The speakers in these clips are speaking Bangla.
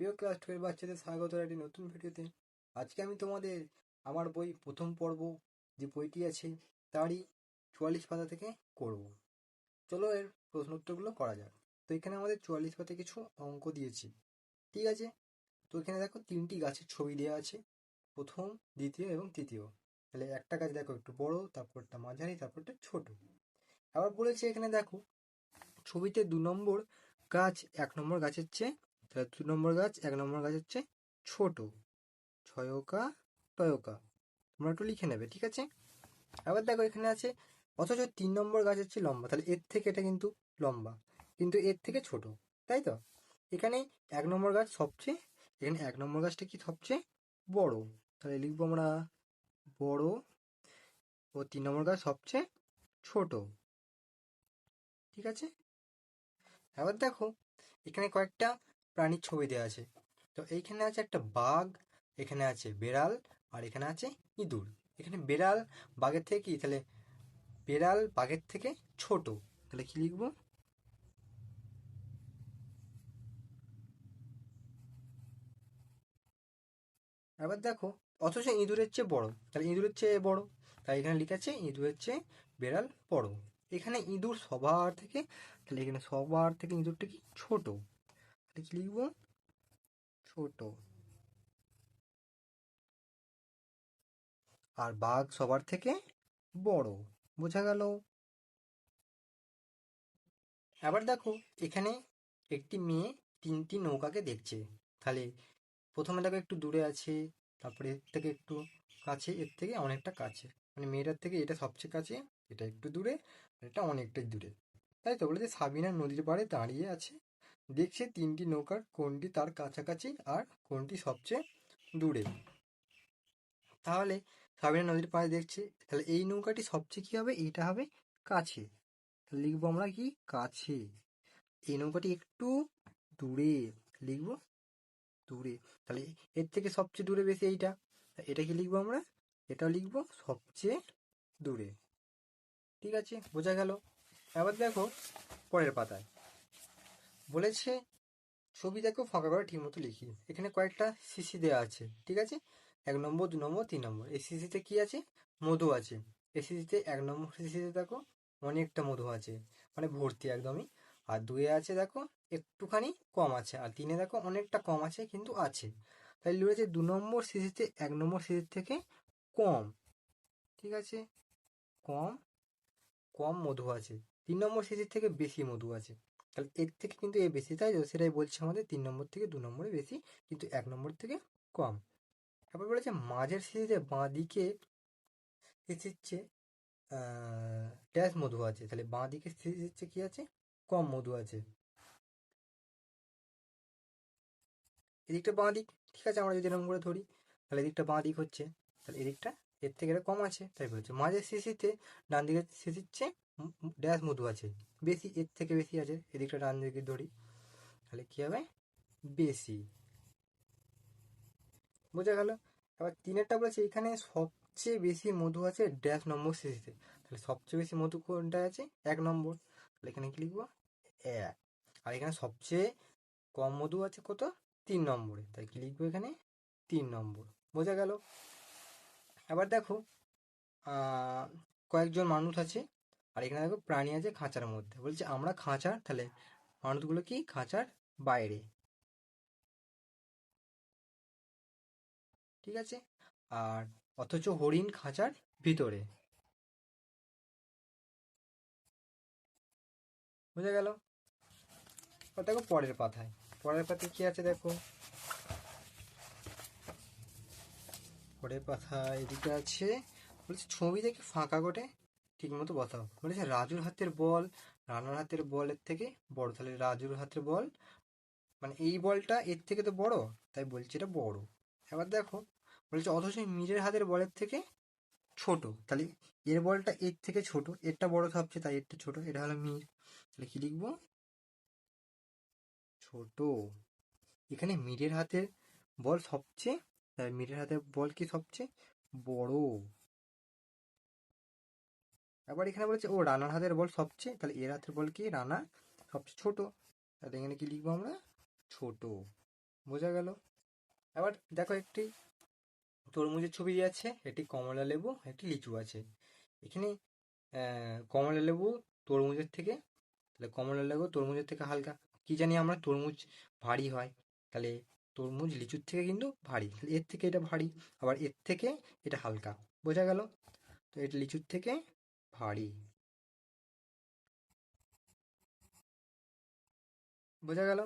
প্রিয় ক্লাস 12 বাচ্চাদের স্বাগত একটি নতুন ভিডিওতে। আজকে আমি তোমাদের আমার বই প্রথম পর্ব যে বইটি আছে তারই 44 পাতা থেকে করব। চলো এর প্রশ্ন উত্তরগুলো করা যাক। তো এখানে আমাদের 44 পাতায় কিছু অঙ্ক দিয়েছি, ঠিক আছে? তো এখানে দেখো 3টি গাছের ছবি দেওয়া আছে, প্রথম, দ্বিতীয় এবং তৃতীয়। তাহলে একটা গাছ দেখো একটু বড়, তারপরটা মাঝারি, তারপরটা ছোট। আবার বলেছে এখানে দেখো ছবিতে 2 নম্বর গাছ 1 নম্বর গাছের চেয়ে, তাহলে 2 নম্বর গাছ 1 নম্বর গাছের চেয়ে ছোট। ছয়কা টয়কা তোমরা একটু লিখে নেবে, ঠিক আছে? আবার দেখো এখানে আছে অথচ 3 নম্বর গাছ হচ্ছে লম্বা, তাহলে এর থেকে এটা কিন্তু লম্বা, কিন্তু এর থেকে ছোট, তাই তো? এখানে 1 নম্বর গাছ সবচেয়ে, এখানে 1 নম্বর গাছটা কি সবচেয়ে বড়, তাহলে লিখবো আমরা বড়, ও 3 নম্বর গাছ সবচেয়ে ছোট, ঠিক আছে? এবার দেখো এখানে কয়েকটা প্রাণীর ছবি দেওয়া আছে। তো এইখানে আছে একটা বাঘ, এখানে আছে বেড়াল, আর এখানে আছে ইঁদুর। এখানে বেড়াল বাঘের থেকে কি, তাহলে বেড়াল বাঘের থেকে ছোট, তাহলে কি লিখবো? এবার দেখো অথচ ইঁদুরের চেয়ে বড়, তাহলে ইঁদুরের চেয়ে বড়, তাই এখানে লিখা আছে ইঁদুরের চেয়ে বেড়াল বড়। এখানে ইঁদুর সবার থেকে, তাহলে এখানে সবার থেকে ইঁদুরটা কি ছোট, তাহলে কি লিখবো? ছোট। আর বাঘ সবার থেকে বড়, বোঝা গেল? আবার দেখো এখানে একটি মেয়ে 3টি নৌকাকে দেখছে। তাহলে প্রথমে দেখো একটু দূরে আছে, তারপরে এর থেকে একটু কাছে, এর থেকে অনেকটা কাছে, মানে মেয়েটার থেকে এটা সবচেয়ে কাছে, এটা একটু দূরে, আর এটা অনেকটাই দূরে। তাই তো বলেছে সাবিনা নদীর পাড়ে দাঁড়িয়ে আছে, দেখছে 3টি নৌকার কোনটি তার কাছাকাছি আর কোনটি সবচেয়ে দূরে। তাহলে সাবিনা নদীর পাড়ে দেখছে, তাহলে এই নৌকাটি সবচেয়ে কি হবে, এইটা হবে কাছে, তাহলে লিখবো আমরা কি কাছে। এই নৌকাটি একটু দূরে, লিখবো দূরে, তাহলে এর থেকে সবচেয়ে দূরে বেশি এইটা, এটা কি লিখবো আমরা? এটাও লিখবো সবচেয়ে দূরে, ঠিক আছে? বোঝা গেল? এবার দেখো পরের পাতায় বলেছে ছবি দেখো ফাঁকা করে ঠিক মতো লিখি। এখানে কয়েকটা শিশি দেওয়া আছে, ঠিক আছে? 1 নম্বর, 2 নম্বর, 3 নম্বর। এই শিশিতে কি আছে? মধু আছে। এই শিশিতে 1 নম্বর শিশিতে দেখো অনেকটা মধু আছে, মানে ভর্তি একদমই। আর 2-এ আছে দেখো একটুখানি কম আছে, আর 3-এ দেখো অনেকটা কম আছে কিন্তু আছে। তাই লিখেছে 2 নম্বর শিশিতে 1 নম্বর শিশির থেকে কম, ঠিক আছে? কম, কম মধু আছে। 3 নম্বর শিশির থেকে বেশি মধু আছে, তাহলে এর থেকে কিন্তু এ বেশি, তাই তো? সেটাই বলছে আমাদের 3 নম্বর থেকে 2 নম্বরে বেশি, কিন্তু 1 নম্বর থেকে কম। তারপর বলেছে মাঝের শিশিতে বাঁ দিকে শিশির চেয়ে ড্যাশ মধু আছে, তাহলে বাঁ দিকে শিশির চেয়ে কি আছে? কম মধু আছে। এদিকটা বাঁ দিক, ঠিক আছে? আমরা যদি এরকম করে ধরি, তাহলে এদিকটা বাঁ দিক হচ্ছে, তাহলে এদিকটা এর থেকে এটা কম আছে, তাই বলছে মাঝের শিশিতে ডান দিকের শিশির চেয়ে ড্যাশ মধু আছে বেশি, এর থেকে বেশি আছে। এদিকটা ডান দিকে ধরি, তাহলে কি হবে? বেশি, বোঝা গেল? এবার 3-এরটা বলেছে এখানে সবচেয়ে বেশি মধু আছে ড্যাশ নম্বর শিশিতে, তাহলে সবচেয়ে বেশি মধু কোনটা আছে? 1 নম্বর, তাহলে এখানে কি লিখবো? 1। আর এখানে সবচেয়ে কম মধু আছে কত? 3 নম্বরে, তাই কি লিখবো এখানে? 3 নম্বর, বোঝা গেল? এবার দেখো আহ কয়েকজন মানুষ আছে, আর এখানে দেখো প্রাণী আছে খাঁচার মধ্যে। বলছে আমরা খাঁচার, তাহলে মানুষগুলো কি খাঁচার বাইরে, ঠিক আছে? আর অথচ হরিণ খাঁচার ভিতরে, বোঝা গেল? আর দেখো পরের পাতায়, পরের পাতায় কি আছে দেখো, পরের পাতায় এদিকে আছে বলছে ছবি দেখে ফাঁকা কোটে ঠিক মতো বসাও। বলেছে রাজুর হাতের বল রানার হাতের বলের থেকে বড়, তাহলে রাজুর হাতের বল, মানে এই বলটা এর থেকে তো বড়, তাই বলছে এটা বড়। এবার দেখো বলছে অথচ মীরের হাতের বলের থেকে ছোট, তাহলে এর বলটা এর থেকে ছোট, এরটা বড় ভাবছে তাই এরটা ছোট, এটা হলো মীর, তাহলে কি লিখবো? ছোট। এখানে মীরের হাতের বল সবচেয়ে, তাই মীরের হাতের বল কি সবচেয়ে বড়। আবার এখানে বলেছে ও রানার হাতের বল সবচেয়ে, তাহলে এর হাতের বল কি রানা সবচেয়ে ছোট, তাহলে এখানে কি লিখবো আমরা? ছোট। বোঝা গেল? এবার দেখো একটি তরমুজের ছবি দিয়ে আছে, একটি কমলা লেবু, একটি লিচু আছে। এখানে কমলা লেবু তরমুজের থেকে, তাহলে কমলা লেবু তরমুজের থেকে হালকা। কি জানি আমরা, তরমুজ ভারী হয়, তাহলে তরমুজ লিচুর থেকে কিন্তু ভারী, তাহলে এর থেকে এটা ভারী, আবার এর থেকে এটা হালকা। বোঝা গেল? তো এটা লিচুর থেকে ভারী। বোঝা গেল?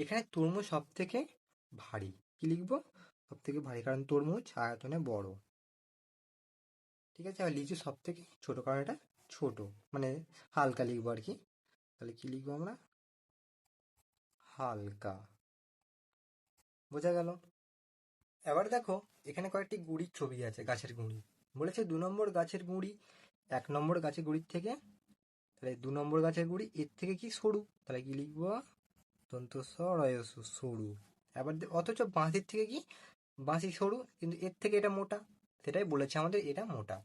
এখানে তরমুজ সব থেকে ভারী। কি লিখবো? সব থেকে ভারী, কারণ তরমুজ আয়তনে বড়। ঠিক আছে? আর লিচু সব থেকে ছোট, কারণ এটা ছোট, মানে হালকা লিখবো আর কি। তাহলে কি লিখবো আমরা? হালকা। বোঝা গেল? এবার দেখো এখানে কয়েকটি গুঁড়ির ছবি আছে, গাছের গুঁড়ি। বলেছে 2 নম্বর গাছের গুঁড়ি 1 নম্বর গাছের গুঁড়ির থেকে, তাহলে 2 নম্বর গাছের গুঁড়ি এর থেকে কি সরু, তাহলে কি লিখবো? দন্ত স রয় সু, সরু। এবার অথচ বাঁশির থেকে কি, বাঁশি সরু, কিন্তু এর থেকে এটা মোটা, সেটাই বলেছে আমাদের এটা মোটা।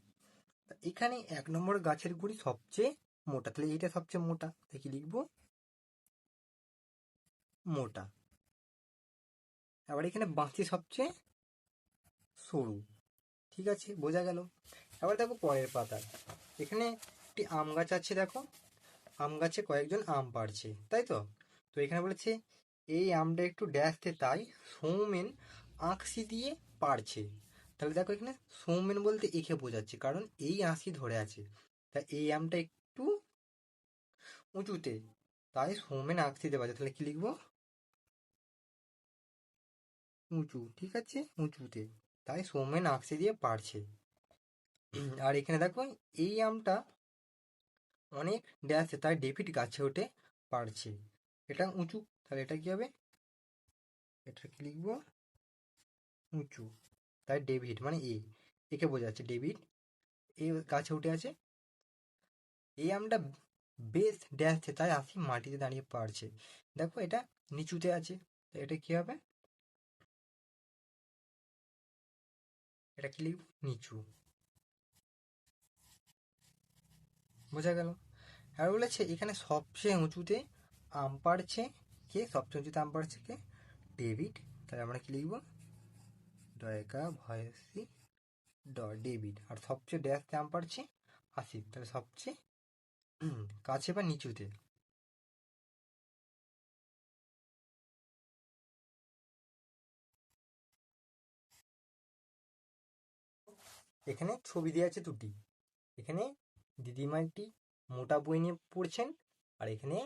তা এখানে 1 নম্বর গাছের গুঁড়ি সবচেয়ে মোটা, তাহলে এইটা সবচেয়ে মোটা, তাই কি লিখবো? মোটা। আবার এখানে বাঁশি সবচেয়ে সরু। ঠিক আছে, বোঝা গেল? এবার দেখো পরের পাতা, এখানে একটি আম গাছ আছে, দেখো আম গাছে কয়েকজন আম পাড়ছে, তাই তো? তো এখানে বলেছে এই আমটা একটু ড্যাশতে, তাই সৌমেন আঁকশি দিয়ে পাড়ছে। তাহলে দেখো এখানে সৌমেন বলতে একে বোঝাচ্ছে, কারণ এই আঁশি ধরে আছে, তা এই আমটা একটু উঁচুতে, তাই সৌমেন আঁকশি দিয়ে পারছে। তাহলে কি লিখবো? উঁচু। ঠিক আছে, উঁচুতে, তাই সৌমেন আঁকশি দিয়ে পারছে। আর এখানে দেখো এই আমটা অনেক ড্যাশে, তাই ডেভিড গাছে ওঠে পারছে। এটা উঁচু, তাহলে এটা কি হবে? এটা কি লিখবো? উঁচু, তাই ডেভিড মানে একে বোঝাচ্ছে, ডেভিড এই গাছে উঠে আছে। এই আমটা বেশ ড্যাশে, তাই আসি মাটিতে দাঁড়িয়ে পারছে। দেখো এটা নিচুতে আছে, তো এটা কি হবে? এটা কি লিখবো? নিচু। বোঝা গেল? আর বলেছে এখানে সবচেয়ে উঁচুতে আম পাড়ছে কে, সবচেয়ে উঁচুতে আম পাড়ছে কে? ডেভিড। তাহলে আমরা কি লিখবো? ডয়কা ভয়েসি ড, ডেভিড। আর সবচেয়ে ড্যাশে আম পাড়ছে আসিফ, তাহলে সবচেয়ে কাছে বা নিচুতে। এখানে ছবি দেওয়া আছে দুটি। এখানে দিদিমা একটি মোটা বই নিয়ে পড়ছেন, আর এখানে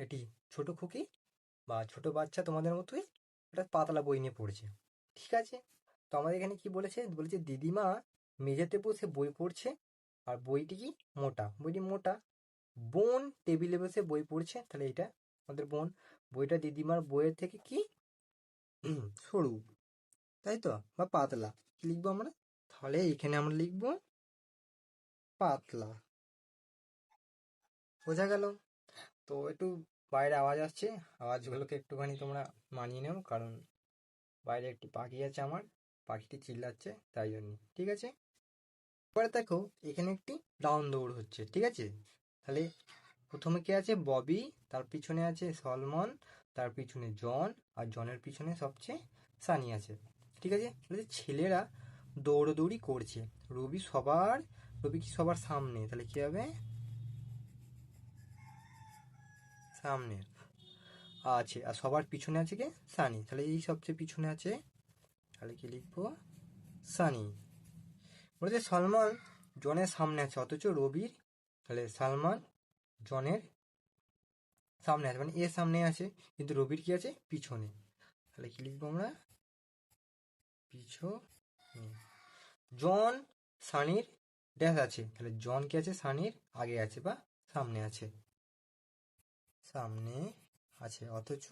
এটি ছোট খুকি বা ছোট বাচ্চা তোমাদের মতোই একটা পাতলা বই নিয়ে পড়ছে। ঠিক আছে? তো আমাদের এখানে কি বলেছে, বলেছে দিদিমা মেঝেতে বসে বই পড়ছে, আর বইটি কি মোটা, বইটি মোটা। বোন টেবিলে বসে বই পড়ছে, তাহলে এটা আমাদের বোন। বইটা দিদিমার বইয়ের থেকে কি সরু, তাই তো, বা পাতলা। কি লিখবো আমরা? তাহলে এখানে আমরা লিখবো পাতলা। বোঝা গেল? তো একটু বাইরে আওয়াজ আসছে, আওয়াজগুলোকে একটুখানি তোমরা মানিয়ে নাও, কারণ বাইরে একটি পাখি আছে আমার, পাখিটি চিল্লাচ্ছে তাই জন্য। ঠিক আছে? এবারে দেখো এখানে একটি রাউন্ড দৌড় হচ্ছে, ঠিক আছে? তাহলে প্রথমে কে আছে? ববি, তার পিছনে আছে সলমন, তার পিছনে জন, আর জনের পিছনে সবচেয়ে সানি আছে। ঠিক আছে? বলছে ছেলেরা দৌড়দৌড়ি করছে, রবি কি সবার সামনে, তাহলে কি হবে? সামনে আছে, আর সবার পিছনে আছে কে? সানি, তাহলে এই সবচেয়ে পিছনে আছে, তাহলে কি লিখবো? সানি। বলেছে সলমন জনের সামনে আছে, অথচ রবির, তাহলে সালমান জনের সামনে আছে, মানে এর সামনে আছে, কিন্তু রবির কি আছে? পিছনে। তাহলে কি লিখবো আমরা? পিছনে। জন সানির ড্যাশ আছে, তাহলে জন কি আছে? সানির আগে আছে বা সামনে আছে, সামনে আছে, অথচ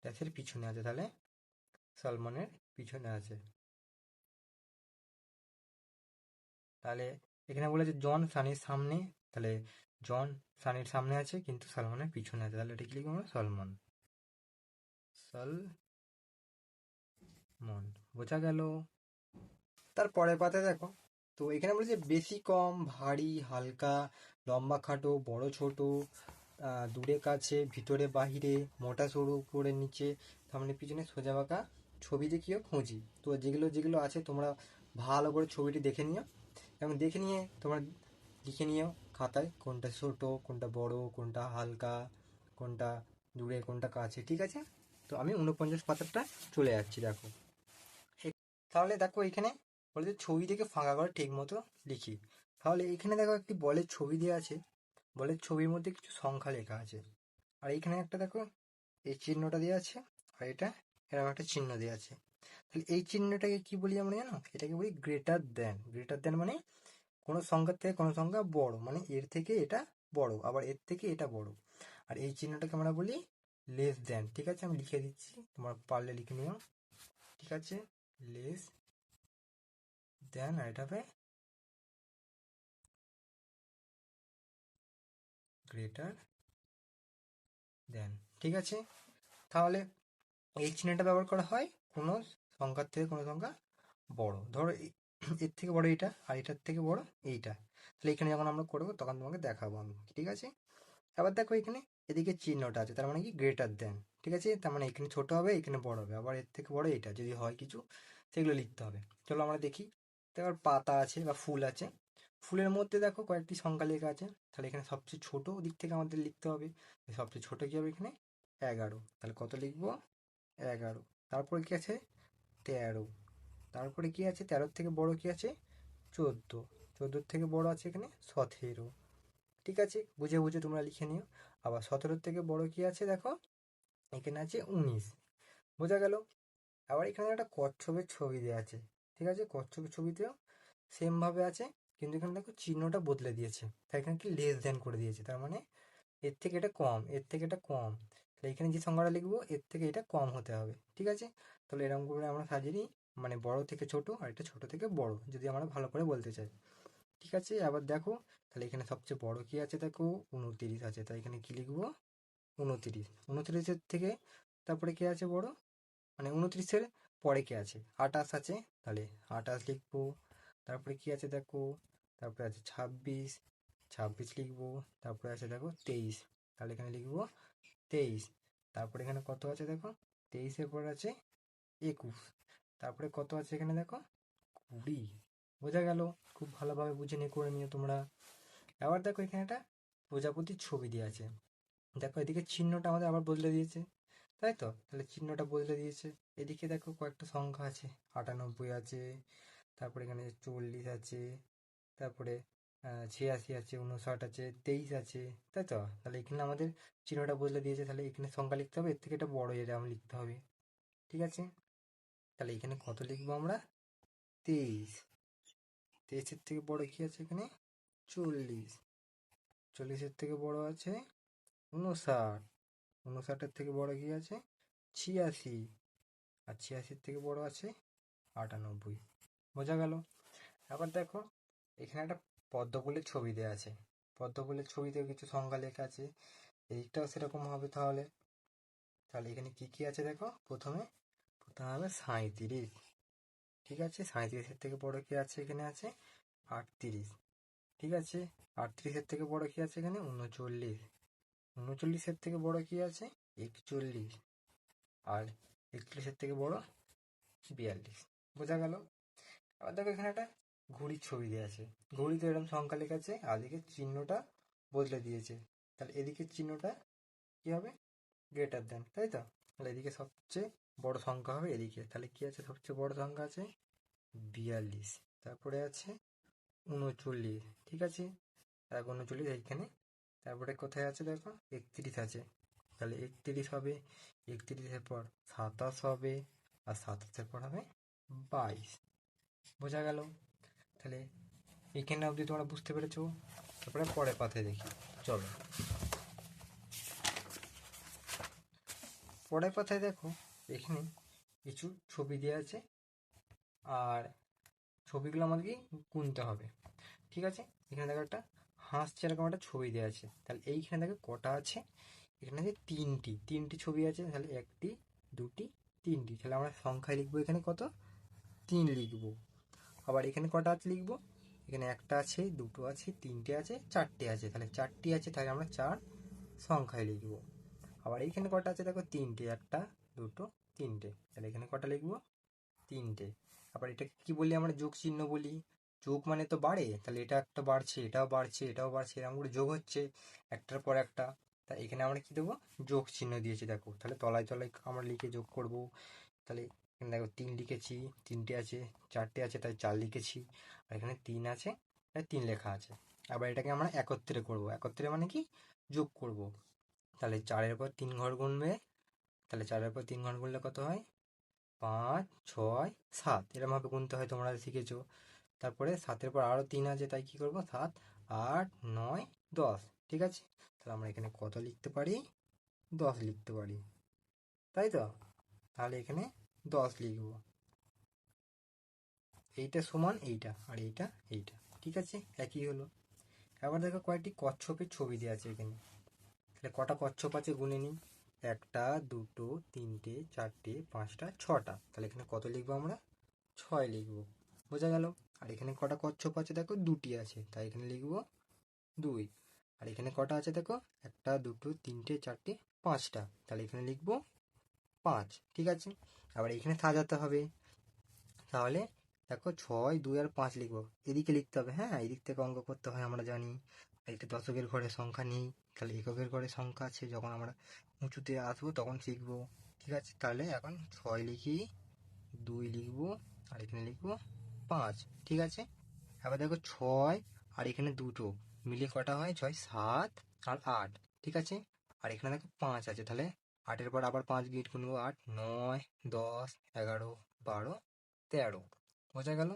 ড্যাশের পিছনে আছে, তাহলে সলমনের পিছনে আছে। তাহলে এখানে বলেছে জন সানির সামনে, তাহলে জন সানির সামনে আছে কিন্তু সলমনের পিছনে আছে, তাহলে এটা কি লিখবো আমরা? সলমন। সলমন। বোঝা গেল? তার পরের পাতায় দেখো, তো এখানে বলেছে বেশি কম, ভারী হালকা, লম্বা খাটো, বড় ছোট, দূরে কাছে, ভিতরে বাহিরে, মোটা সরু উপরে নিচে, সামনে পিছনে, সোজা বাঁকা ছবি দেখিও খুঁজি। তো যেগুলো যেগুলো আছে তোমরা ভালো করে ছবিটি দেখে নিও এবং দেখে নিয়ে তোমরা লিখে নিও খাতায় কোনটা ছোট, কোনটা বড়, কোনটা হালকা, কোনটা দূরে, কোনটা কাছে। ঠিক আছে? তো আমি ৪৯ পাতাটা চলে যাচ্ছি। দেখো তাহলে দেখো এখানে বলে যে ছবি থেকে ফাঁকা করে ঠিক মতো লিখি। তাহলে এখানে দেখো একটি বলের ছবি দেওয়া আছে, বলের ছবির মধ্যে কিছু সংখ্যা লেখা আছে। আর এখানে একটা দেখো এই চিহ্নটা দেওয়া আছে, আর এটা এরকম একটা চিহ্ন দেওয়া আছে। তাহলে এই চিহ্নটাকে কি বলি আমরা জানো? এটাকে বলি গ্রেটার দ্যান। গ্রেটার দ্যান মানে কোনো সংখ্যার থেকে কোনো সংখ্যা বড়, মানে এর থেকে এটা বড়, আবার এর থেকে এটা বড়। আর এই চিহ্নটাকে আমরা বলি লেস দ্যান। ঠিক আছে, আমি লিখে দিচ্ছি, তোমার পারলে লিখে নিও। ঠিক আছে, লেস দ্যান, আর এটা হবে গ্রেটার দ্যান। ঠিক আছে, তাহলে এই চিহ্নটা ব্যবহার করা হয় কোনো সংখ্যার থেকে কোনো সংখ্যা বড়। ধরো এর থেকে বড় এইটা, আর এটার থেকে বড় এইটা। তাহলে এখানে যখন আমরা করবো তখন তোমাকে দেখাবো আমি। ঠিক আছে, আবার দেখো এখানে এদিকে চিহ্নটা আছে, তার মানে কি গ্রেটার দেন। ঠিক আছে, তার মানে এখানে ছোট হবে, এখানে বড় হবে, আবার এর থেকে বড় এটা যদি হয় কিছু, সেগুলো লিখতে হবে। চলো আমরা দেখি। তারপর পাতা আছে বা ফুল আছে, ফুলের মধ্যে দেখো কয়েকটি সংখ্যা লেখা আছে। তাহলে এখানে সবচেয়ে ছোট দিক থেকে আমাদের লিখতে হবে। সবচেয়ে ছোট কি হবে এখানে? 11। তাহলে কত লিখবো? 11। তারপরে কি আছে? 13। তারপরে কি আছে? 13-র থেকে বড় কি আছে? 14। 14-র থেকে বড় আছে এখানে 17। ঠিক আছে, বুঝে বুঝে তোমরা লিখে নিও। আবার 17-র থেকে বড় কি আছে দেখো, এখানে আছে 19। বোঝা গেল? আবার এখানে একটা কচ্ছপের ছবি দেওয়া আছে। ঠিক আছে, কচ্ছপের ছবিতেও সেম ভাবে আছে, কিন্তু এখানে দেখো চিহ্নটা বদলে দিয়েছে। তাই এখানে কি লেস দেন করে দিয়েছে, তার মানে এর থেকে এটা কম, এর থেকে এটা কম। তাহলে এখানে যে সংখ্যাটা লিখবো এর থেকে এটা কম হতে হবে। ঠিক আছে, তাহলে এরকম করে আমরা সাজিয়ে নিই, মানে বড় থেকে ছোট আর এটা ছোট থেকে বড়, যদি আমরা ভালো করে বলতে চাই। ঠিক আছে, আবার দেখো তাহলে এখানে সবচেয়ে বড় কি আছে দেখো, 29 আছে। তাই এখানে কি লিখবো? 29। 29-এর থেকে তারপরে কি আছে বড়, মানে 29-এর পরে কি আছে? 28 আছে। তাহলে 28 লিখবো। তারপরে কি আছে দেখো, তারপরে আছে 26। 26 লিখবো। তারপরে আছে দেখো 23। তাহলে এখানে লিখবো 23। তারপরে এখানে কত আছে দেখো, 23-এর পর আছে 21। তারপরে কত আছে এখানে দেখো, 20। বোঝা গেল? খুব ভালোভাবে বুঝে নিয়ে করে নিও তোমরা। আবার দেখো এখানে একটা প্রজাপতির ছবি দেওয়া আছে। দেখো এদিকে চিহ্নটা আমাদের আবার বদলে দিয়েছে, তাই তো? তাহলে চিহ্নটা বদলে দিয়েছে। এদিকে দেখো কয়েকটা সংখ্যা আছে, 98 আছে, তারপরে এখানে 40 আছে, তারপরে 86 আছে, 59 আছে, 23 আছে, তাই তো? তাহলে এখানে আমাদের চিহ্নটা বদলে দিয়েছে, তাহলে এখানে সংখ্যা লিখতে হবে, এর থেকে এটা বড় এরকম লিখতে হবে। ঠিক আছে, তাহলে এখানে কত লিখবো আমরা? 23। 23-এর থেকে বড় কি আছে এখানে? 40। 40-এর থেকে বড় আছে 59। 59-এর থেকে বড় কি আছে? 86। আর 86-এর থেকে বড় আছে 98। বোঝা গেল? আবার দেখো এখানে একটা পদ্মফুলের ছবি দেওয়া আছে। পদ্মফুলের ছবিতেও কিছু সংখ্যা লেখা আছে, এইটাও সেরকম হবে। তাহলে তাহলে এখানে কি কি আছে দেখো, প্রথমে প্রথমে হবে 37। ঠিক আছে, 37-এর থেকে বড় কি আছে? এখানে আছে 38। ঠিক আছে, 38-এর থেকে বড় কি আছে এখানে? 39। 39-এর থেকে বড় কি আছে? 41। আর 41-এর থেকে বড় 42। বোঝা গেল? আবার দেখো এখানে একটা ঘড়ির ছবি দেওয়া আছে। ঘড়িতে এরকম সংখ্যা লেখা আছে, আর এদিকে চিহ্নটা বদলে দিয়েছে। তাহলে এদিকে চিহ্নটা কি হবে? গ্রেটার দেন, তাই তো? তাহলে এদিকে সবচেয়ে বড় সংখ্যা হবে এদিকে। তাহলে কি আছে? সবচেয়ে বড় সংখ্যা আছে 42। তারপরে আছে 39। ঠিক আছে, 39 এইখানে। তারপরে কোথায় আছে দেখো, 31 আছে। তাহলে 31 হবে, 31-এর পর 27 হবে, আর 27-এর পর হবে 22। বোঝা গেল? তাহলে এইখানে অবধি তোমরা বুঝতে পেরেছো। তারপরে পরের পাতায় দেখি, চলো। পরের পাতায় দেখো এখানে কিছু ছবি দেওয়া আছে, আর ছবিগুলো আমাদেরকে গুনতে হবে। ঠিক আছে, এখানে দেখো একটা হাঁসছে এরকম একটা ছবি দেওয়া আছে। তাহলে এইখানে দেখো কটা আছে? এখানে আছে তিনটি ছবি আছে। তাহলে একটি, দুটি, তিনটি। তাহলে আমরা সংখ্যায় লিখবো এখানে কত? 3 লিখবো। আবার এখানে কটা আছে লিখবো? এখানে একটা আছে, দুটো আছে, তিনটে আছে, চারটে আছে। তাহলে 4টি আছে, তাহলে আমরা 4 সংখ্যায় লিখবো। আবার এইখানে কটা আছে দেখো, তিনটে, একটা দুটো তিনটে, তাহলে এখানে কটা লিখবো, তিনটে। আবার এটাকে কি বলি আমরা, যোগ চিহ্ন বলি। যোগ মানে তো বাড়ে, তাহলে এটা একটা বাড়ছে, এটাও বাড়ছে, এটাও বাড়ছে, এরকম করে যোগ হচ্ছে একটার পর একটা। তা এখানে আমরা কি দেবো, যোগ চিহ্ন দিয়েছি দেখো, তাহলে তলায় তলায় আমরা লিখে যোগ করব। তাহলে এখানে দেখো 3 লিখেছি, তিনটে আছে, চারটে আছে তাই 4 লিখেছি, আর এখানে 3 আছে তাই 3 লেখা আছে। আবার এটাকে আমরা একত্রে করব, একত্রে মানে কি, যোগ করব। তাহলে 4-এর পর 3 ঘর গুনবে, তাহলে 4-এর পর 3 ঘর গুনলে কত হয়, 5, 6, 7, এরমভাবে গুনতে হয়, তোমরা শিখেছো। তারপরে 7-এর পর আরও 3 আছে তাই কি করব, 7, 8, 9, 10, ঠিক আছে। তাহলে আমরা এখানে কত লিখতে পারি, 10 লিখতে পারি, তাই তো। তাহলে এখানে 10 লিখব, এইটা সমান এইটা, আর এইটা এইটা, ঠিক আছে, একই হলো। এবার দেখো কয়েকটি কচ্ছপের ছবি দেওয়া আছে এখানে, তাহলে কটা কচ্ছপ আছে গুনে নিই, একটা, দুটো, তিনটে, চারটে, পাঁচটা, ছটা, তাহলে এখানে কত লিখবো আমরা, 6 লিখবো, বোঝা গেল। আর এখানে কটা কচ্ছপ আছে দেখো, দুটি আছে, তাই এখানে লিখবো 2। আর এখানে কটা আছে দেখো, একটা, দুটো, তিনটে, চারটে, পাঁচটা, তাহলে এখানে লিখবো 5, ঠিক আছে। আবার এখানে সাজাতে হবে, তাহলে দেখো 6, 2 আর 5 লিখবো, এদিকে লিখতে হবে, হ্যাঁ এদিক থেকে অঙ্ক করতে হয় আমরা জানি। একটা দশকের ঘরে সংখ্যা নেই, তাহলে এককের ঘরে সংখ্যা আছে, যখন আমরা উঁচুতে আসবো তখন শিখবো, ঠিক আছে। তাহলে এখন 6 লিখি, 2 লিখবো, আর এখানে লিখবো 5, ঠিক আছে। এবার দেখো 6 আর এখানে দুটো মিলিয়ে কটা হয়, 6, 7 আর 8, ঠিক আছে। আর এখানে দেখো 5 আছে, তাহলে 8-এর পর আবার 5 গিট গুনবো, 8, 9, 10, 11, 12, 13, বোঝা গেল।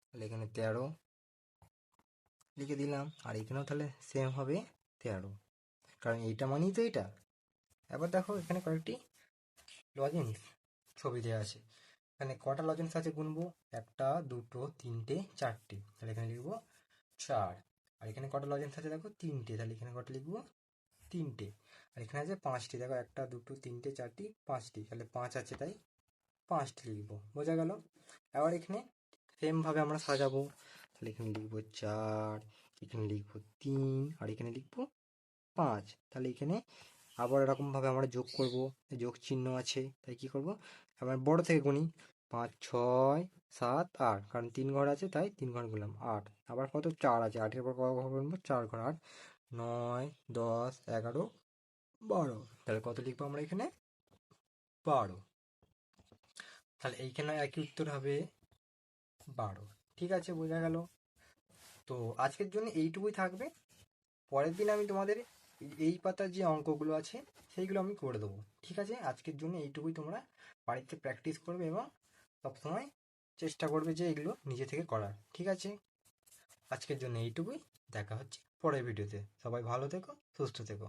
তাহলে এখানে 13 লিখে দিলাম, আর এখানেও তাহলে সেম হবে 13, কারণ এইটা মানেই তো এটা। এবার দেখো এখানে কয়েকটি লজেন্স ছবি দেওয়া আছে, এখানে কটা লজেন্স আছে গুনবো, একটা, দুটো, তিনটে, চারটে, তাহলে এখানে লিখবো 4। আর এখানে কটা লজেন্স আছে দেখো, তিনটে, তাহলে এখানে কটা লিখবো, তিনটে। আর এখানে আছে 5টি, দেখো একটা, দুটো, তিনটে, চারটি, 5টি, তাহলে 5 আছে তাই 5টি লিখবো, বোঝা গেল। এবার এখানে সেম ভাবে আমরা সাজাবো, তাহলে এখানে লিখবো 4, এখানে লিখবো 3, আর এখানে লিখবো 5, তাহলে এখানে আবার এরকম ভাবে আমরা যোগ করব, যোগ চিহ্ন আছে তাই কি করব, আবার বড় থেকে গুনি, 5, 6, 7, 8, কারণ 3 ঘর আছে তাই 3 ঘর গুনলাম, 8, আবার কত 4 আছে, 8-এর পর কত ঘর গুনবো, 4 ঘর, 8, 9, 10, 11, 12, তাহলে কত লিখবো আমরা এখানে, 12। তাহলে এইখানে একই উত্তর হবে 12, ঠিক আছে, বোঝা গেল। তো আজকের জন্য এইটুকুই থাকবে, পরের দিন আমি তোমাদের এই পাতার যে অঙ্কগুলো আছে সেইগুলো আমি করে দেবো, ঠিক আছে। আজকের জন্য এইটুকুই, তোমরা বাড়িতে প্র্যাকটিস করবে এবং সবসময় চেষ্টা করবে যে এগুলো নিজে থেকে করার, ঠিক আছে। আজকের জন্য এইটুকুই, দেখা হচ্ছে পরের ভিডিওতে, সবাই ভালো থেকো, সুস্থ থেকো।